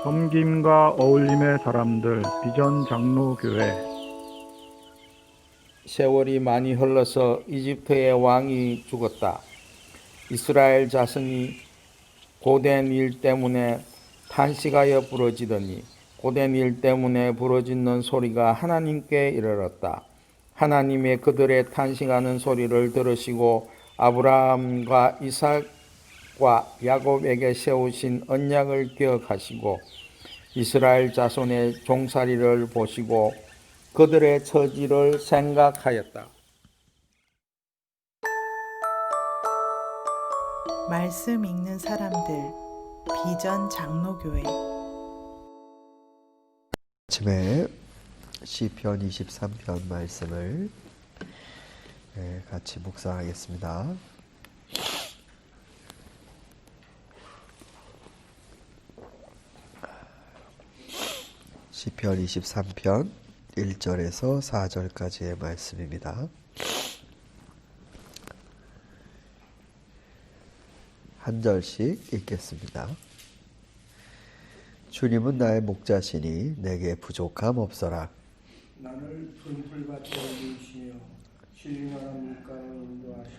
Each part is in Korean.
섬김과 어울림의 사람들 비전 장로교회. 세월이 많이 흘러서 이집트의 왕이 죽었다. 이스라엘 자손이 고된 일 때문에 탄식하여 부르짖으니 고된 일 때문에 부르짖는 소리가 하나님께 이르렀다. 하나님의 그들의 탄식하는 소리를 들으시고 아브라함과 이삭과 야곱에게 세우신 언약을 기억하시고 이스라엘 자손의 종살이를 보시고 그들의 처지를 생각하였다. 말씀 읽는 사람들 비전 장로교회. 아침에 시편 23편 말씀을 같이 묵상하겠습니다. 시편 23편 1절에서 4절까지의 말씀입니다. 한 절씩 읽겠습니다. 주님은 나의 목자시니 내게 부족함 없어라. 나를 푸른 풀밭에 이으시며 신령한 물가로 인도하시며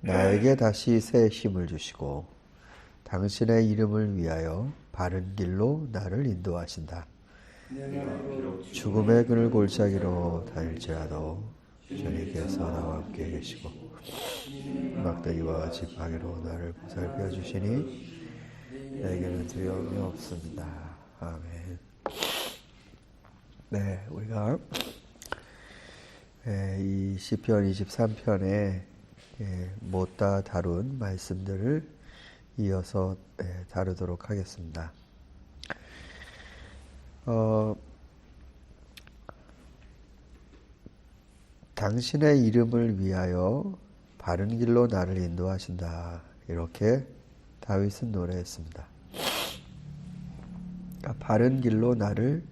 나에게 다시 새 힘을 주시고 당신의 이름을 위하여 바른 길로 나를 인도하신다. 죽음의 그늘 골짜기로 다닐지라도 주님께서 나와 함께 계시고 막대기와 지팡이로 나를 보살펴 주시니 내게는 두려움이 없습니다. 아멘. 네, 우리가 이 시편 23편에 못다 다룬 말씀들을 이어서 다루도록 하겠습니다. 당신의 이름을 위하여 바른 길로 나를 인도하신다. 이렇게 다윗은 노래했습니다. 그러니까 바른 길로 나를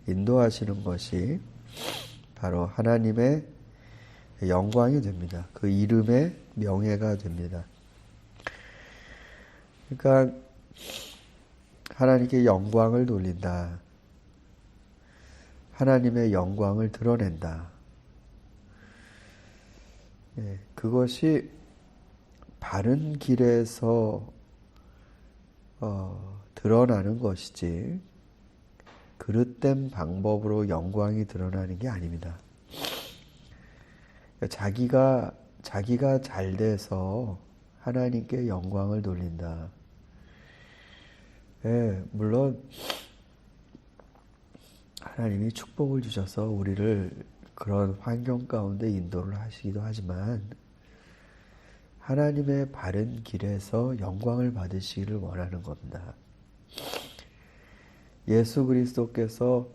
인도하시는 것이 바로 하나님의 영광이 됩니다. 그 이름의 명예가 됩니다. 그러니까 하나님께 영광을 돌린다. 하나님의 영광을 드러낸다. 그것이 바른 길에서 드러나는 것이지 그릇된 방법으로 영광이 드러나는 게 아닙니다. 자기가 잘 돼서 하나님께 영광을 돌린다. 물론 하나님이 축복을 주셔서 우리를 그런 환경 가운데 인도를 하시기도 하지만 하나님의 바른 길에서 영광을 받으시기를 원하는 겁니다. 예수 그리스도께서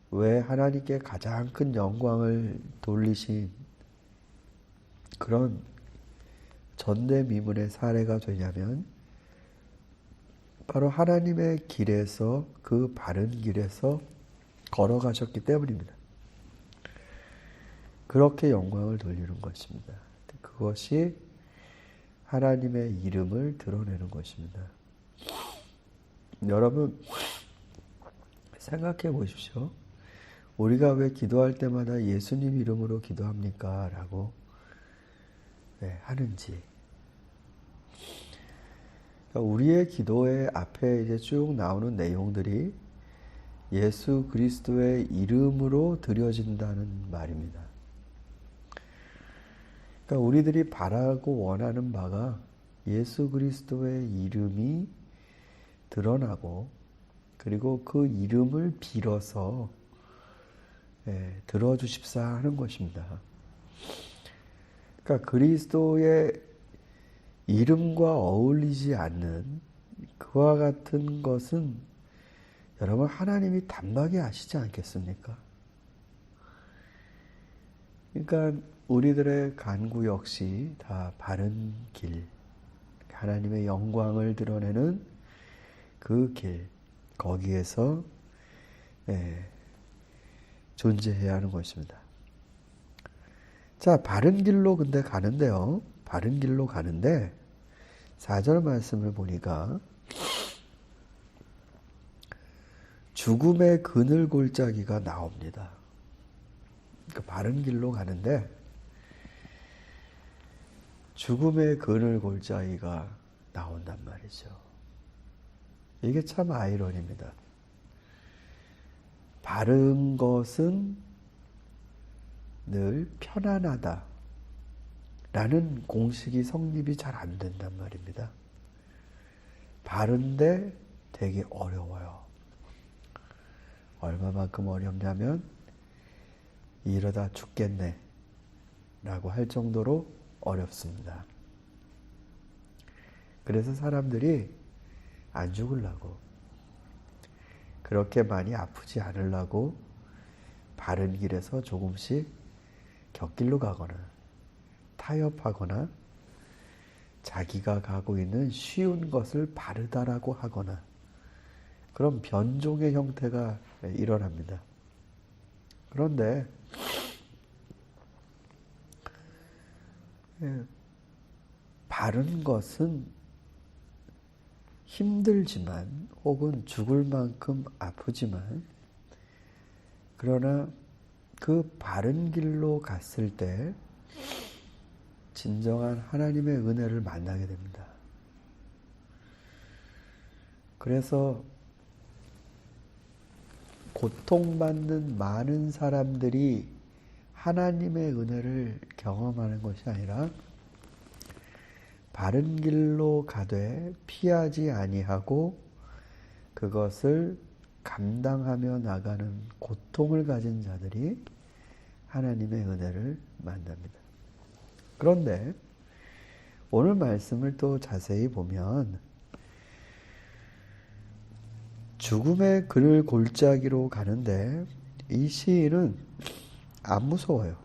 왜 하나님께 가장 큰 영광을 돌리신 그런 전대미문의 사례가 되냐면 바로 하나님의 길에서 그 바른 길에서 걸어가셨기 때문입니다. 그렇게 영광을 돌리는 것입니다. 그것이 하나님의 이름을 드러내는 것입니다. 여러분 생각해 보십시오. 우리가 왜 기도할 때마다 예수님 이름으로 기도합니까? 라고 하는지. 그러니까 우리의 기도의 앞에 이제 쭉 나오는 내용들이 예수 그리스도의 이름으로 드려진다는 말입니다. 그러니까 우리들이 바라고 원하는 바가 예수 그리스도의 이름이 드러나고 그리고 그 이름을 빌어서 들어주십사 하는 것입니다. 그러니까 그리스도의 이름과 어울리지 않는 그와 같은 것은 여러분 하나님이 단박에 아시지 않겠습니까? 그러니까 우리들의 간구 역시 다 바른 길, 하나님의 영광을 드러내는 그 길, 거기에서 존재해야 하는 것입니다. 자, 바른 길로 근데 가는데요. 바른 길로 가는데 4절 말씀을 보니까 죽음의 그늘 골짜기가 나옵니다. 그 바른 길로 가는데 죽음의 그늘 골짜기가 나온단 말이죠. 이게 참 아이러니입니다. 바른 것은 늘 편안하다 라는 공식이 성립이 잘 안 된단 말입니다. 바른데 되게 어려워요. 얼마만큼 어렵냐면 이러다 죽겠네 라고 할 정도로 어렵습니다. 그래서 사람들이 안 죽으려고, 그렇게 많이 아프지 않으려고 바른 길에서 조금씩 곁길로 가거나 타협하거나 자기가 가고 있는 쉬운 것을 바르다라고 하거나 그런 변종의 형태가 일어납니다. 그런데 바른 것은 힘들지만 혹은 죽을 만큼 아프지만 그러나 그 바른 길로 갔을 때 진정한 하나님의 은혜를 만나게 됩니다. 그래서 고통받는 많은 사람들이 하나님의 은혜를 경험하는 것이 아니라 바른 길로 가되 피하지 아니하고 그것을 감당하며 나가는 고통을 가진 자들이 하나님의 은혜를 만납니다. 그런데 오늘 말씀을 또 자세히 보면 죽음의 그늘 골짜기로 가는데 이 시인은 안 무서워요.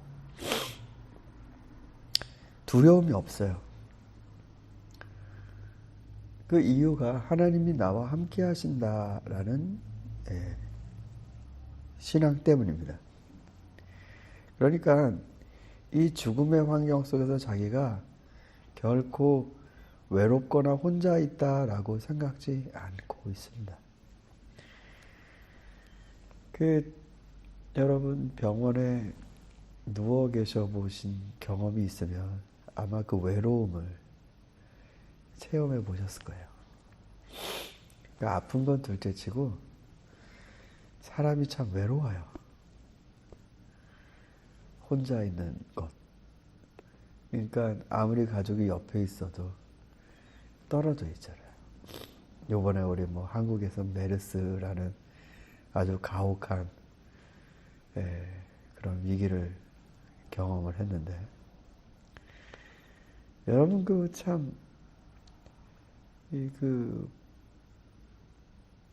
두려움이 없어요. 그 이유가 하나님이 나와 함께 하신다라는 신앙 때문입니다. 그러니까 이 죽음의 환경 속에서 자기가 결코 외롭거나 혼자 있다라고 생각지 않고 있습니다. 여러분 병원에 누워 계셔 보신 경험이 있으면 아마 그 외로움을 체험해 보셨을 거예요. 그러니까 아픈 건 둘째치고 사람이 참 외로워요. 혼자 있는 것. 그러니까 아무리 가족이 옆에 있어도 떨어져 있잖아요. 요번에 우리 한국에서 메르스라는 아주 가혹한 그런 위기를 경험을 했는데 여러분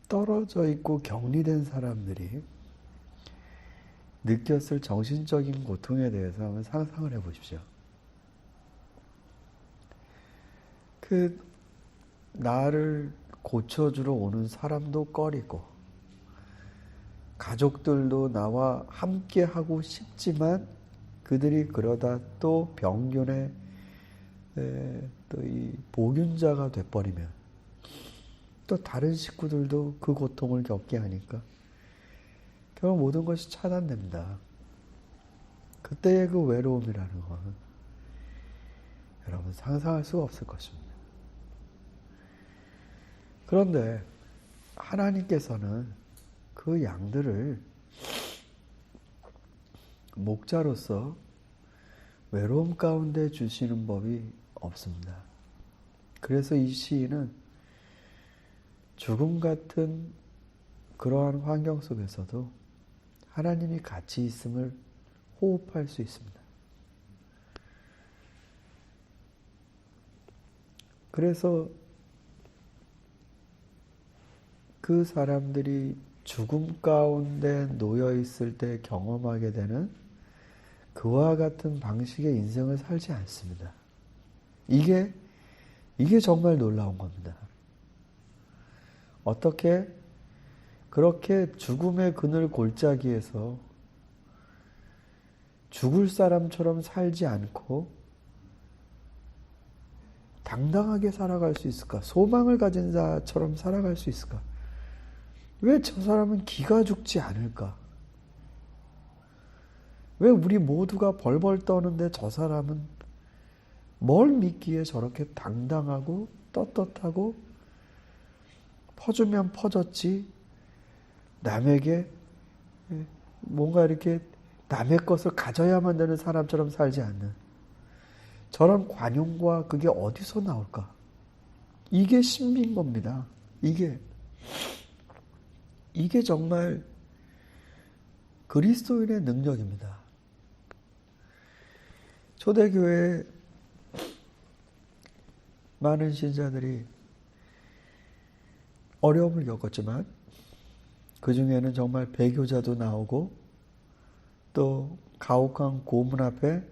떨어져 있고 격리된 사람들이 느꼈을 정신적인 고통에 대해서 한번 상상을 해 보십시오. 나를 고쳐주러 오는 사람도 꺼리고 가족들도 나와 함께 하고 싶지만 그들이 그러다 또 병균의 또 이 보균자가 돼버리면 또 다른 식구들도 그 고통을 겪게 하니까 결국 모든 것이 차단됩니다. 그때의 그 외로움이라는 건 여러분 상상할 수가 없을 것입니다. 그런데 하나님께서는 그 양들을 목자로서 외로움 가운데 주시는 법이 없습니다. 그래서 이 시인은 죽음 같은 그러한 환경 속에서도 하나님이 같이 있음을 호흡할 수 있습니다. 그래서 그 사람들이 죽음 가운데 놓여 있을 때 경험하게 되는 그와 같은 방식의 인생을 살지 않습니다. 이게 정말 놀라운 겁니다. 어떻게 그렇게 죽음의 그늘 골짜기에서 죽을 사람처럼 살지 않고 당당하게 살아갈 수 있을까? 소망을 가진 자처럼 살아갈 수 있을까? 왜 저 사람은 기가 죽지 않을까? 왜 우리 모두가 벌벌 떠는데 저 사람은 뭘 믿기에 저렇게 당당하고 떳떳하고 퍼주면 퍼졌지 남에게 뭔가 이렇게 남의 것을 가져야만 되는 사람처럼 살지 않는 저런 관용과 그게 어디서 나올까? 이게 신비인 겁니다. 이게 정말 그리스도인의 능력입니다. 초대교회에 많은 신자들이 어려움을 겪었지만 그 중에는 정말 배교자도 나오고 또 가혹한 고문 앞에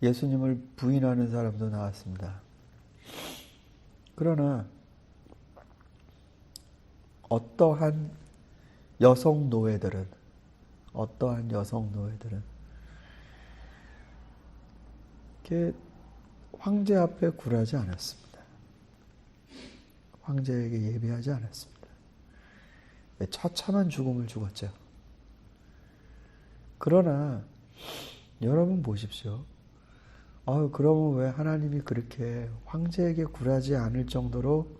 예수님을 부인하는 사람도 나왔습니다. 그러나 어떠한 여성 노예들은 이렇게 황제 앞에 굴하지 않았습니다. 황제에게 예배하지 않았습니다. 처참한 죽음을 죽었죠. 그러나 여러분 보십시오. 그러면 왜 하나님이 그렇게 황제에게 굴하지 않을 정도로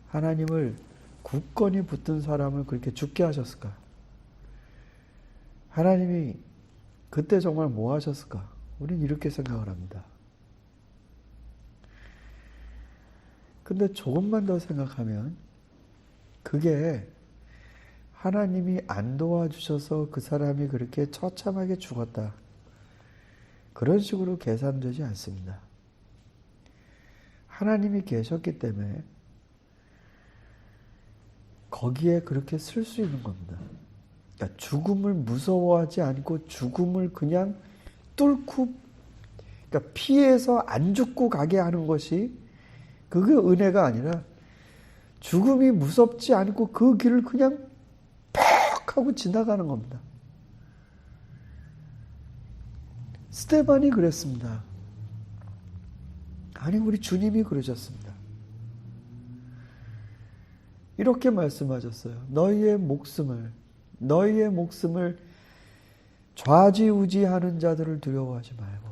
하나님을 굳건히 붙든 사람을 그렇게 죽게 하셨을까? 하나님이 그때 정말 뭐 하셨을까? 우린 이렇게 생각을 합니다. 근데 조금만 더 생각하면 그게 하나님이 안 도와주셔서 그 사람이 그렇게 처참하게 죽었다. 그런 식으로 계산되지 않습니다. 하나님이 계셨기 때문에 거기에 그렇게 쓸 수 있는 겁니다. 그러니까 죽음을 무서워하지 않고 죽음을 그냥 뚫고 그러니까 피해서 안 죽고 가게 하는 것이 그게 은혜가 아니라 죽음이 무섭지 않고 그 길을 그냥 팍 하고 지나가는 겁니다. 스데반이 그랬습니다. 아니 우리 주님이 그러셨습니다. 이렇게 말씀하셨어요. 너희의 목숨을 좌지우지하는 자들을 두려워하지 말고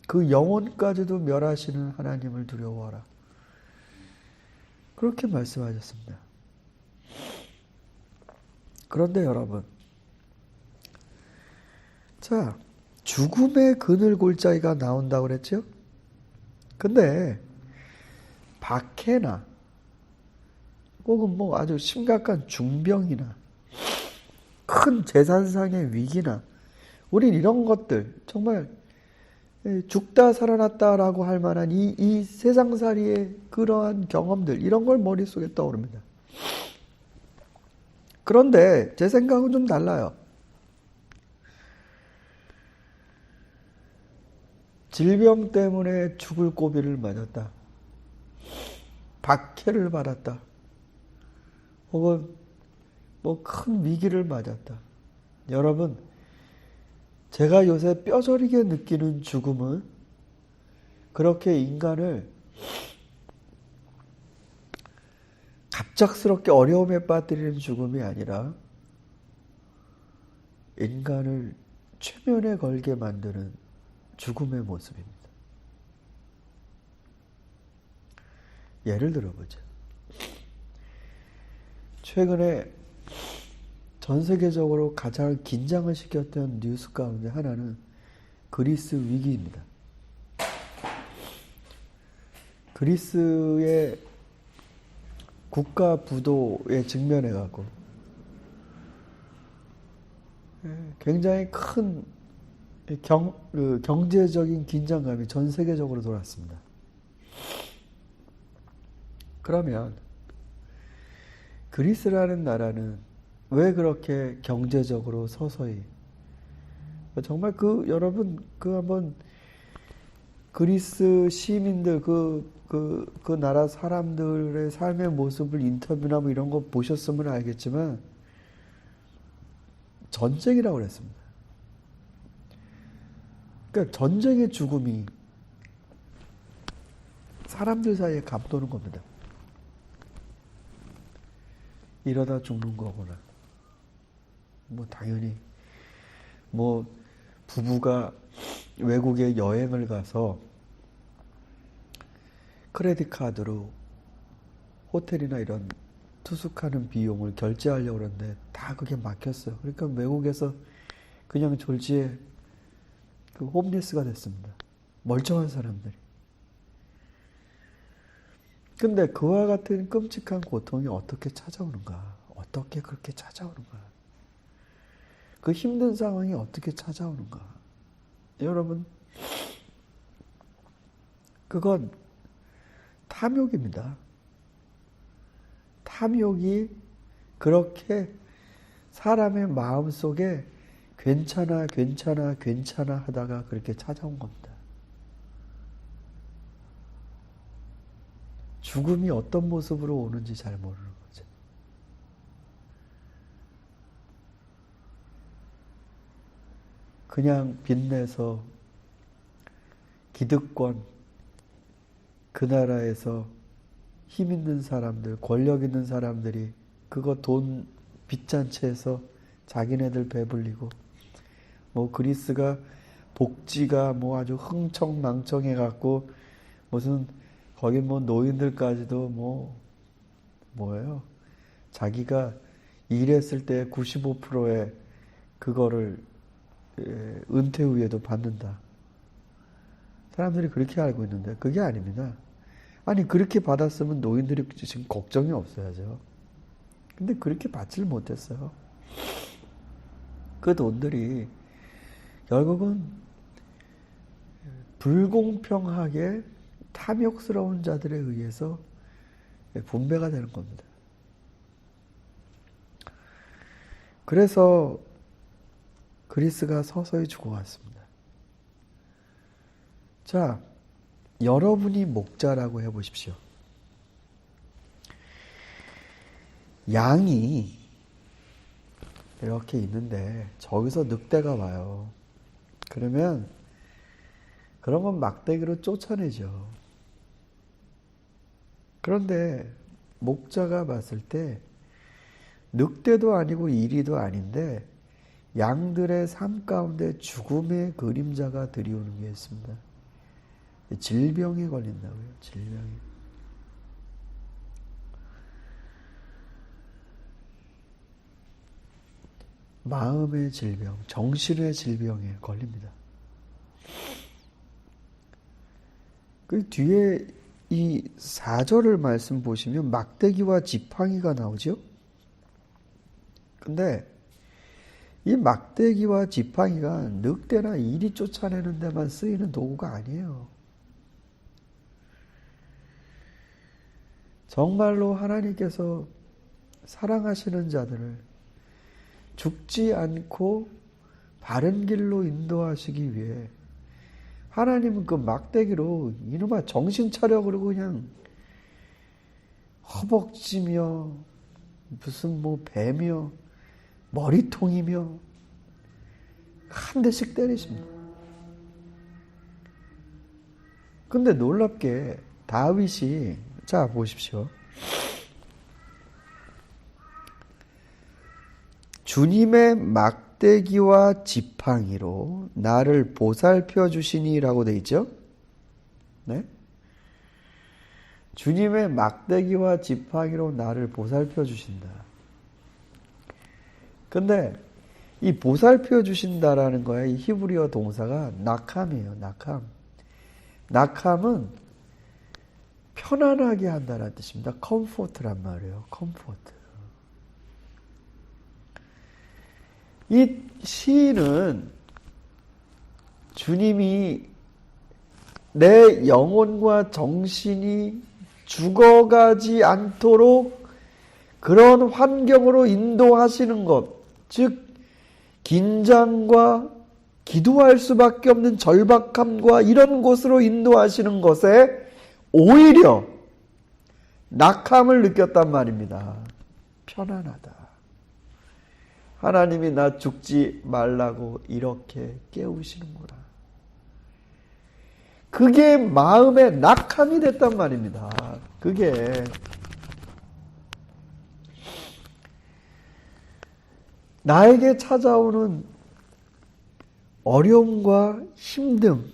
그 영혼까지도 멸하시는 하나님을 두려워하라. 그렇게 말씀하셨습니다. 그런데 여러분, 자, 죽음의 그늘 골짜기가 나온다고 그랬죠? 근데 박해나 혹은 뭐 아주 심각한 중병이나 큰 재산상의 위기나 우린 이런 것들 정말 죽다 살아났다라고 할 만한 이 세상살이의 그러한 경험들 이런 걸 머릿속에 떠오릅니다. 그런데 제 생각은 좀 달라요. 질병 때문에 죽을 고비를 맞았다. 박해를 받았다. 혹은 뭐 큰 위기를 맞았다. 여러분, 제가 요새 뼈저리게 느끼는 죽음은 그렇게 인간을 갑작스럽게 어려움에 빠뜨리는 죽음이 아니라 인간을 최면에 걸게 만드는 죽음의 모습입니다. 예를 들어보죠. 최근에 전 세계적으로 가장 긴장을 시켰던 뉴스 가운데 하나는 그리스 위기입니다. 그리스의 국가 부도에 직면해갖고 굉장히 큰 경제적인 긴장감이 전 세계적으로 돌았습니다. 그러면 그리스라는 나라는 왜 그렇게 경제적으로 서서히 정말 여러분 한번 그리스 시민들 그 나라 사람들의 삶의 모습을 인터뷰나 뭐 이런 거 보셨으면 알겠지만 전쟁이라고 그랬습니다. 그러니까 전쟁의 죽음이 사람들 사이에 감도는 겁니다. 이러다 죽는 거구나. 뭐 당연히 뭐 부부가 외국에 여행을 가서 크레딧 카드로 호텔이나 이런 투숙하는 비용을 결제하려고 그러는데 다 그게 막혔어요. 그러니까 외국에서 그냥 졸지에 그 홈리스가 됐습니다. 멀쩡한 사람들이. 근데 그와 같은 끔찍한 고통이 어떻게 찾아오는가? 어떻게 그렇게 찾아오는가? 그 힘든 상황이 어떻게 찾아오는가? 여러분, 그건 탐욕입니다. 탐욕이 그렇게 사람의 마음속에 괜찮아, 괜찮아, 괜찮아 하다가 그렇게 찾아온 겁니다. 죽음이 어떤 모습으로 오는지 잘 모르는 거죠. 그냥 빚내서 기득권, 그 나라에서 힘 있는 사람들, 권력 있는 사람들이 그거 돈 빚잔치 해서 자기네들 배불리고, 뭐 그리스가 복지가 뭐 아주 흥청망청해 갖고 무슨 거기 뭐 노인들까지도 뭐예요? 자기가 일했을 때 95%의 그거를 은퇴 후에도 받는다. 사람들이 그렇게 알고 있는데 그게 아닙니다. 아니 그렇게 받았으면 노인들이 지금 걱정이 없어야죠. 근데 그렇게 받지를 못했어요. 그 돈들이 결국은 불공평하게 탐욕스러운 자들에 의해서 분배가 되는 겁니다. 그래서 그리스가 서서히 죽어왔습니다. 자, 여러분이 목자라고 해보십시오. 양이 이렇게 있는데 저기서 늑대가 와요. 그러면 그런 건 막대기로 쫓아내죠. 그런데 목자가 봤을 때 늑대도 아니고 이리도 아닌데 양들의 삶 가운데 죽음의 그림자가 들이오는 게 있습니다. 질병에 걸린다고요. 질병에. 마음의 질병, 정신의 질병에 걸립니다. 그 뒤에 이 4절을 말씀 보시면 막대기와 지팡이가 나오죠. 근데 이 막대기와 지팡이가 늑대나 이리 쫓아내는 데만 쓰이는 도구가 아니에요. 정말로 하나님께서 사랑하시는 자들을 죽지 않고 바른 길로 인도하시기 위해 하나님은 그 막대기로 이놈아 정신 차려 그러고 그냥 허벅지며 무슨 뭐 배며 머리통이며 한 대씩 때리십니다. 근데 놀랍게 다윗이 자 보십시오. 주님의 막대기와 지팡이로 나를 보살펴 주시니라고 돼 있죠. 네? 주님의 막대기와 지팡이로 나를 보살펴 주신다. 근데 이 보살펴 주신다라는 거야. 이 히브리어 동사가 낙함이에요. 낙함. 낙함은 편안하게 한다는 뜻입니다. 컴포트란 말이에요. 컴포트. 이 시인은 주님이 내 영혼과 정신이 죽어가지 않도록 그런 환경으로 인도하시는 것, 즉 긴장과 기도할 수밖에 없는 절박함과 이런 곳으로 인도하시는 것에 오히려 낙함을 느꼈단 말입니다. 편안하다. 하나님이 나 죽지 말라고 이렇게 깨우시는구나. 그게 마음의 낙함이 됐단 말입니다. 그게 나에게 찾아오는 어려움과 힘듦,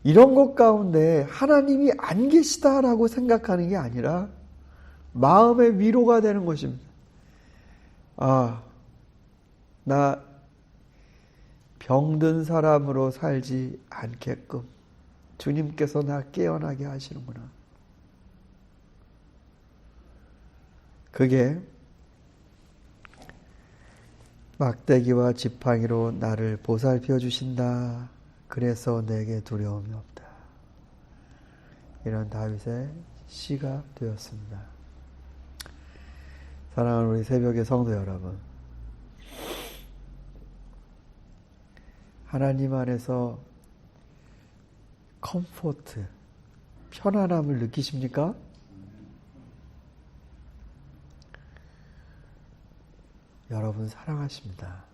이런 것 가운데 하나님이 안 계시다라고 생각하는 게 아니라 마음의 위로가 되는 것입니다. 아, 나 병든 사람으로 살지 않게끔 주님께서 나 깨어나게 하시는구나. 그게 막대기와 지팡이로 나를 보살펴 주신다. 그래서 내게 두려움이 없다. 이런 다윗의 시가 되었습니다. 사랑하는 우리 새벽의 성도 여러분, 하나님 안에서 컴포트, 편안함을 느끼십니까? 여러분 사랑하십니다.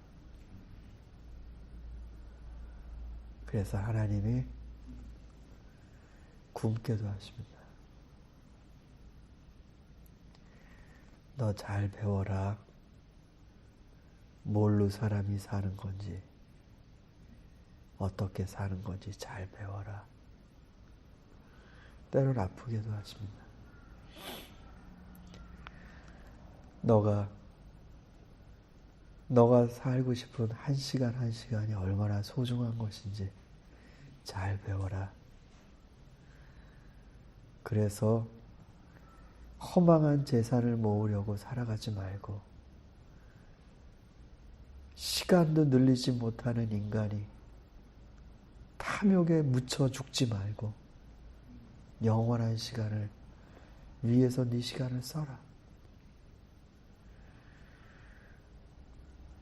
그래서 하나님이 굶게도 하십니다. 너 잘 배워라. 뭘로 사람이 사는 건지, 어떻게 사는 건지 잘 배워라. 때로는 아프게도 하십니다. 너가 살고 싶은 한 시간 한 시간이 얼마나 소중한 것인지 잘 배워라. 그래서 허망한 재산을 모으려고 살아가지 말고 시간도 늘리지 못하는 인간이 탐욕에 묻혀 죽지 말고 영원한 시간을 위해서 네 시간을 써라.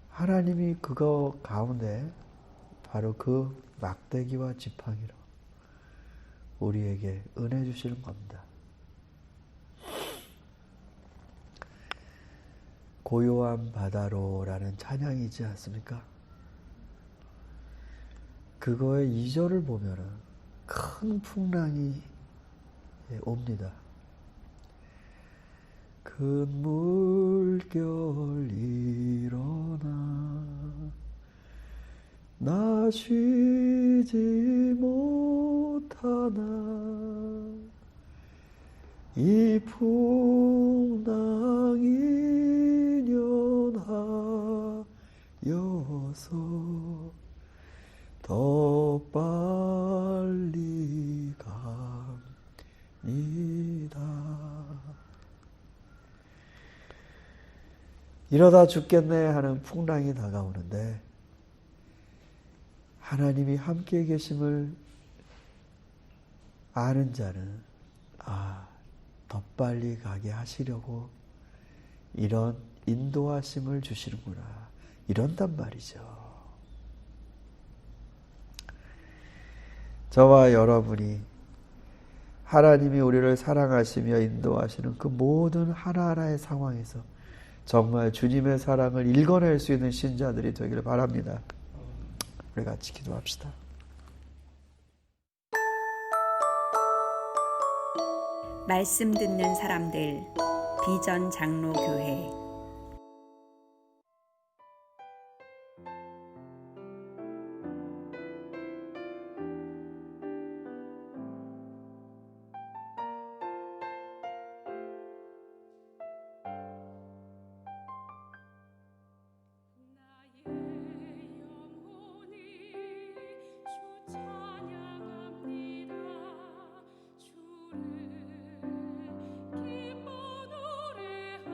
하나님이 그거 가운데 바로 그 막대기와 지팡이로 우리에게 은혜 주시는 겁니다. 고요한 바다로라는 찬양이지 않습니까? 그거의 2절을 보면은 큰 풍랑이 옵니다. 큰 물결 일어나 나 쉬지 못하나 이 풍랑이 연하여서 더 빨리 갑니다. 이러다 죽겠네 하는 풍랑이 다가오는데 하나님이 함께 계심을 아는 자는 더 빨리 가게 하시려고 이런 인도하심을 주시는구나. 이런단 말이죠. 저와 여러분이 하나님이 우리를 사랑하시며 인도하시는 그 모든 하나하나의 상황에서 정말 주님의 사랑을 읽어낼 수 있는 신자들이 되기를 바랍니다. 우리 같이 기도합시다. 말씀 듣는 사람들 비전 장로교회 기뻐 노래하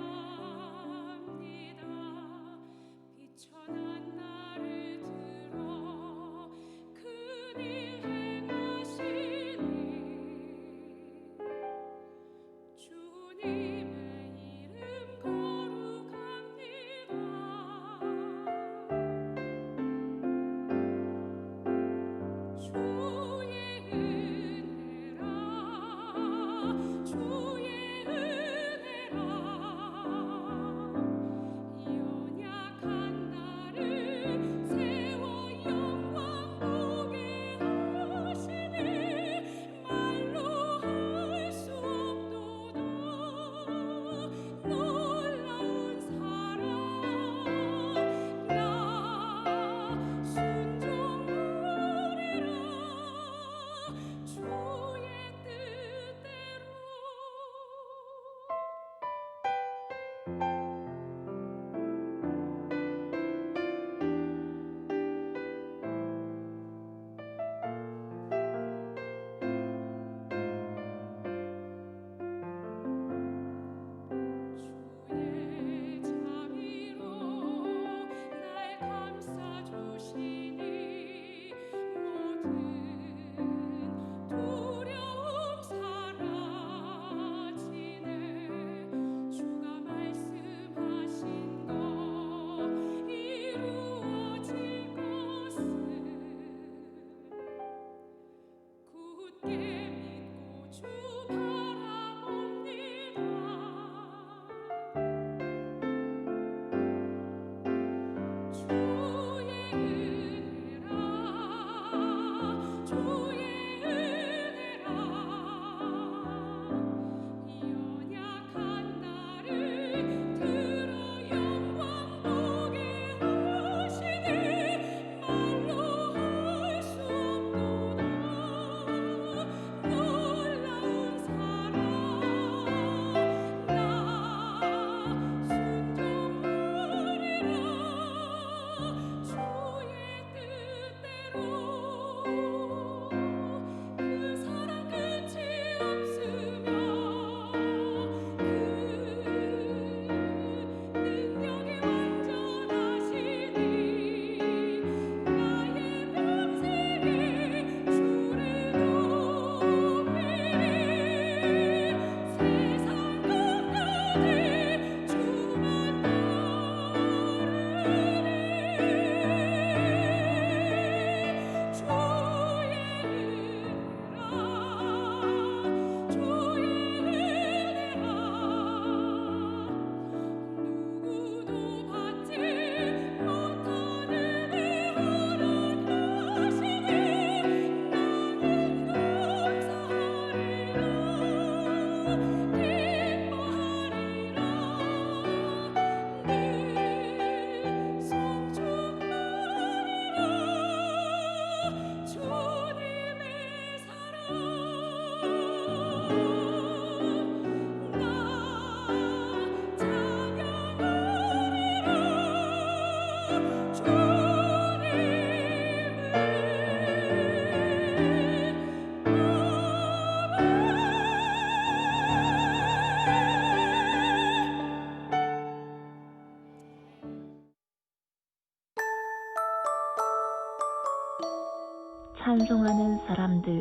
찬송하는 사람들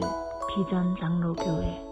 비전 장로교회